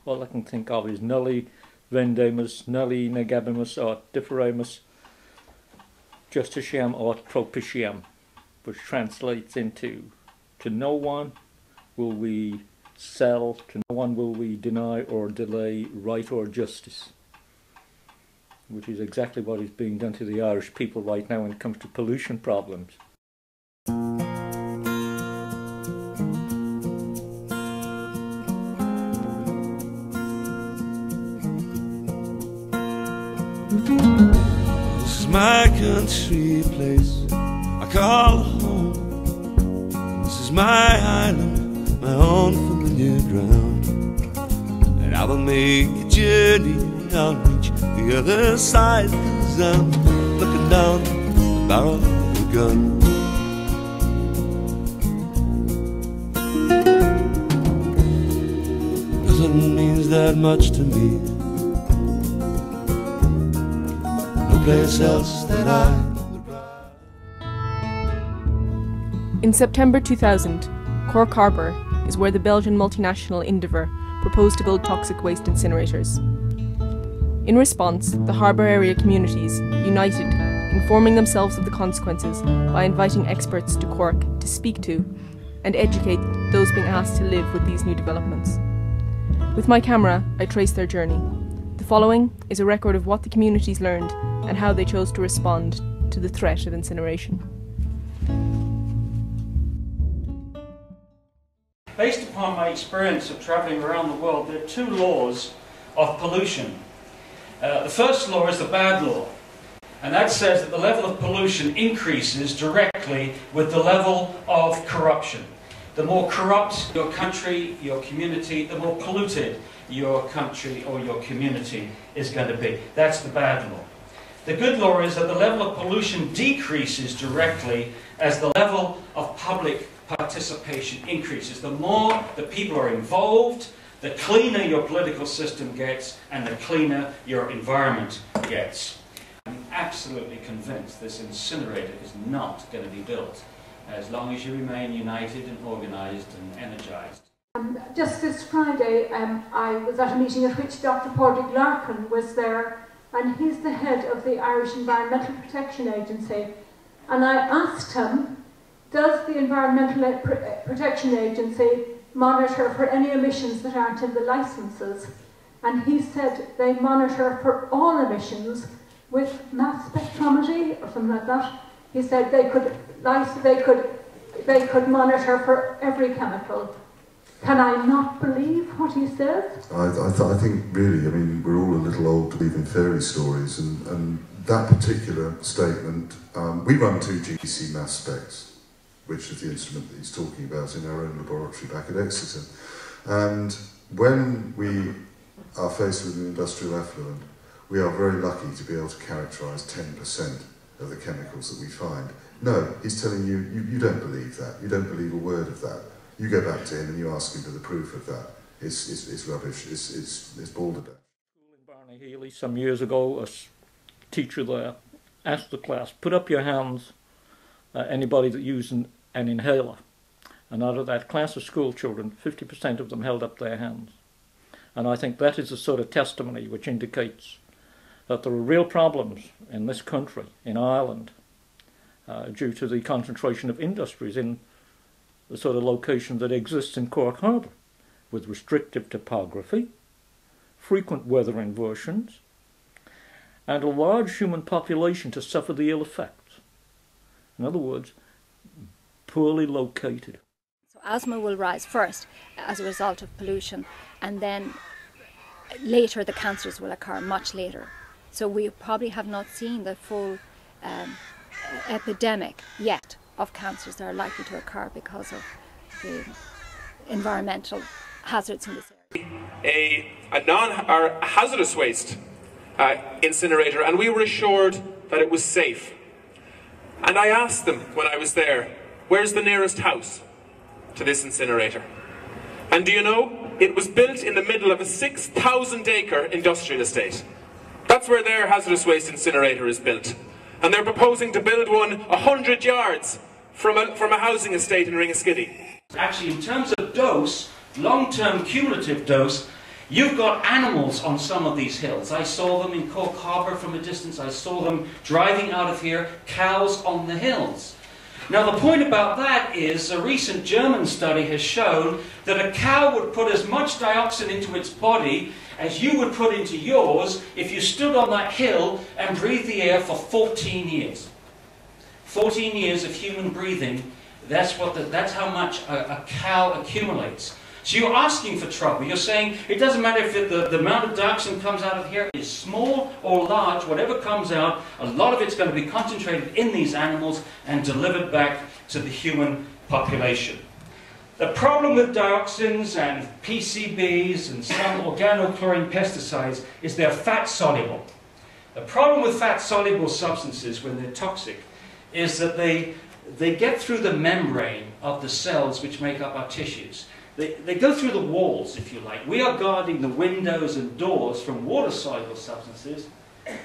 all I can think of is nulli vendemus, nulli negabimus, or differemus justitiam or propitiam, which translates into, to no one will we sell, to no one will we deny or delay right or justice, which is exactly what is being done to the Irish people right now when it comes to pollution problems. This is my country place, I call home. This is my island, my own familiar ground. And I will make a journey and I'll reach the other side, 'cause I'm looking down the barrel of a gun. Nothing means that much to me, no place else that I would ride. In September 2000, Cork Harbour is where the Belgian multinational Endeavour proposed to build toxic waste incinerators. In response, the harbour area communities united, informing themselves of the consequences by inviting experts to Cork to speak to and educate those being asked to live with these new developments. With my camera, I traced their journey. The following is a record of what the communities learned and how they chose to respond to the threat of incineration. Based upon my experience of travelling around the world, there are two laws of pollution. The first law is the bad law, and that says that the level of pollution increases directly with the level of corruption. The more corrupt your country, your community, the more polluted your country or your community is going to be. That's the bad law. The good law is that the level of pollution decreases directly as the level of public participation increases. The more the people are involved, the cleaner your political system gets and the cleaner your environment gets. I'm absolutely convinced this incinerator is not going to be built as long as you remain united and organised and energised. Just this Friday I was at a meeting at which Dr. Padraig Larkin was there, and he's the head of the Irish Environmental Protection Agency, and I asked him, does the Environmental Protection Agency monitor for any emissions that aren't in the licences? And he said they monitor for all emissions with mass spectrometry or something like that. He said they could monitor for every chemical. Can I not believe what he says? I think really, I mean, we're all a little old to believe in fairy stories, and that particular statement, we run 2 GC mass specs, which is the instrument that he's talking about in our own laboratory back at Exeter. And when we are faced with an industrial effluent, we are very lucky to be able to characterise 10% of the chemicals that we find. No, he's telling you, you don't believe that. You don't believe a word of that. You go back to him and you ask him for the proof of that. It's rubbish. It's balderdash. In Barney Healy, some years ago, a teacher there asked the class, put up your hands, anybody that used an inhaler. And out of that class of school children, 50% of them held up their hands. And I think that is a sort of testimony which indicates that there are real problems in this country, in Ireland, due to the concentration of industries in the sort of location that exists in Cork Harbour, with restrictive topography, frequent weather inversions, and a large human population to suffer the ill effects. In other words, poorly located. So asthma will rise first as a result of pollution, and then later the cancers will occur much later. So we probably have not seen the full epidemic yet of cancers that are likely to occur because of the environmental hazards in this area. A hazardous waste incinerator, and we were assured that it was safe. And I asked them when I was there, where's the nearest house to this incinerator? And do you know, it was built in the middle of a 6,000-acre industrial estate. That's where their hazardous waste incinerator is built. And they're proposing to build one 100 yards from a housing estate in Ringaskiddy. Actually, in terms of dose, long-term cumulative dose, You've got animals on some of these hills. I saw them in Cork Harbour from a distance. I saw them driving out of here, cows on the hills. Now the point about that is a recent German study has shown that a cow would put as much dioxin into its body as you would put into yours if you stood on that hill and breathed the air for 14 years. 14 years of human breathing, that's how much a cow accumulates. So you're asking for trouble. You're saying it doesn't matter if the amount of dioxin comes out of here is small or large, whatever comes out, a lot of it's going to be concentrated in these animals and delivered back to the human population. The problem with dioxins and PCBs and some organochlorine pesticides is they're fat-soluble. The problem with fat-soluble substances when they're toxic is that they get through the membrane of the cells which make up our tissues. They go through the walls, if you like. We are guarding the windows and doors from water-soluble substances,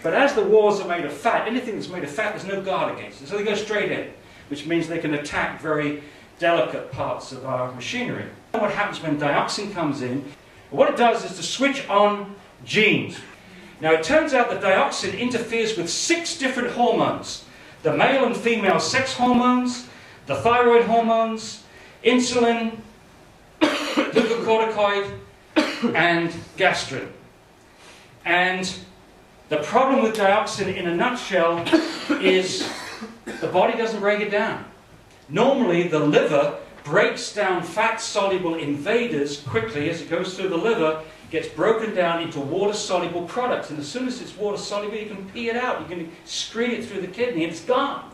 but as the walls are made of fat, anything that's made of fat, there's no guard against it. So they go straight in, which means they can attack very delicate parts of our machinery. What happens when dioxin comes in, what it does is to switch on genes. Now it turns out that dioxin interferes with 6 different hormones. The male and female sex hormones, the thyroid hormones, insulin, glucocorticoid, and gastrin. And the problem with dioxin in a nutshell is the body doesn't break it down. Normally the liver breaks down fat-soluble invaders quickly as it goes through the liver, gets broken down into water-soluble products, and as soon as it's water-soluble you can pee it out, you can screen it through the kidney and it's gone.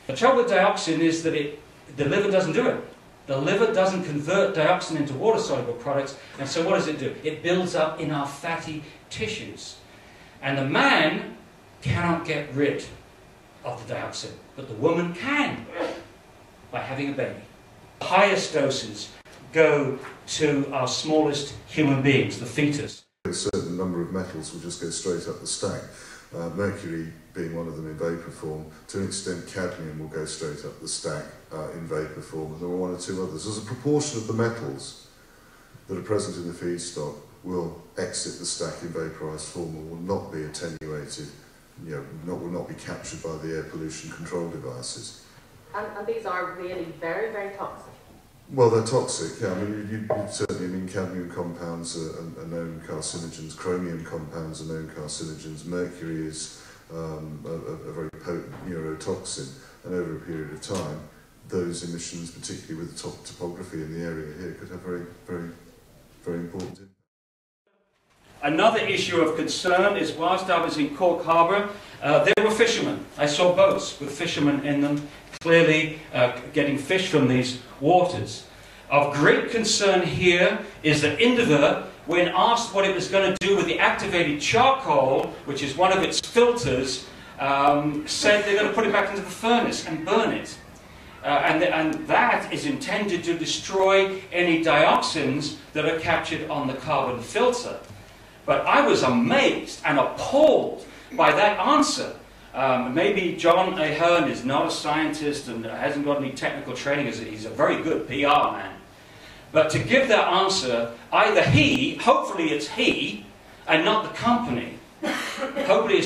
The trouble with dioxin is that the liver doesn't do it. The liver doesn't convert dioxin into water-soluble products, and so what does it do? It builds up in our fatty tissues. And the man cannot get rid of the dioxin, but the woman can by having a baby. The highest doses go to our smallest human beings, the fetus. A certain number of metals will just go straight up the stack. Mercury being one of them in vapour form. To an extent, cadmium will go straight up the stack in vapour form, and there are 1 or 2 others. As a proportion of the metals that are present in the feedstock will exit the stack in vaporised form and will not be attenuated, will not be captured by the air pollution control devices. And these are really very, very toxic. Well, they're toxic. Yeah, I mean, certainly, cadmium compounds are known carcinogens. Chromium compounds are known carcinogens. Mercury is a very potent neurotoxin, and over a period of time, those emissions, particularly with the topography in the area here, could have very, very, very important impact. Another issue of concern is whilst I was in Cork Harbour, there were fishermen. I saw boats with fishermen in them, clearly getting fish from these waters. Of great concern here is that Indiva, when asked what it was going to do with the activated charcoal, which is one of its filters, said they're going to put it back into the furnace and burn it. And that is intended to destroy any dioxins that are captured on the carbon filter. But I was amazed and appalled by that answer. Maybe John Ahern is not a scientist and hasn't got any technical training. He's a very good PR man. But to give that answer, either he, hopefully it's he, and not the company, hopefully it's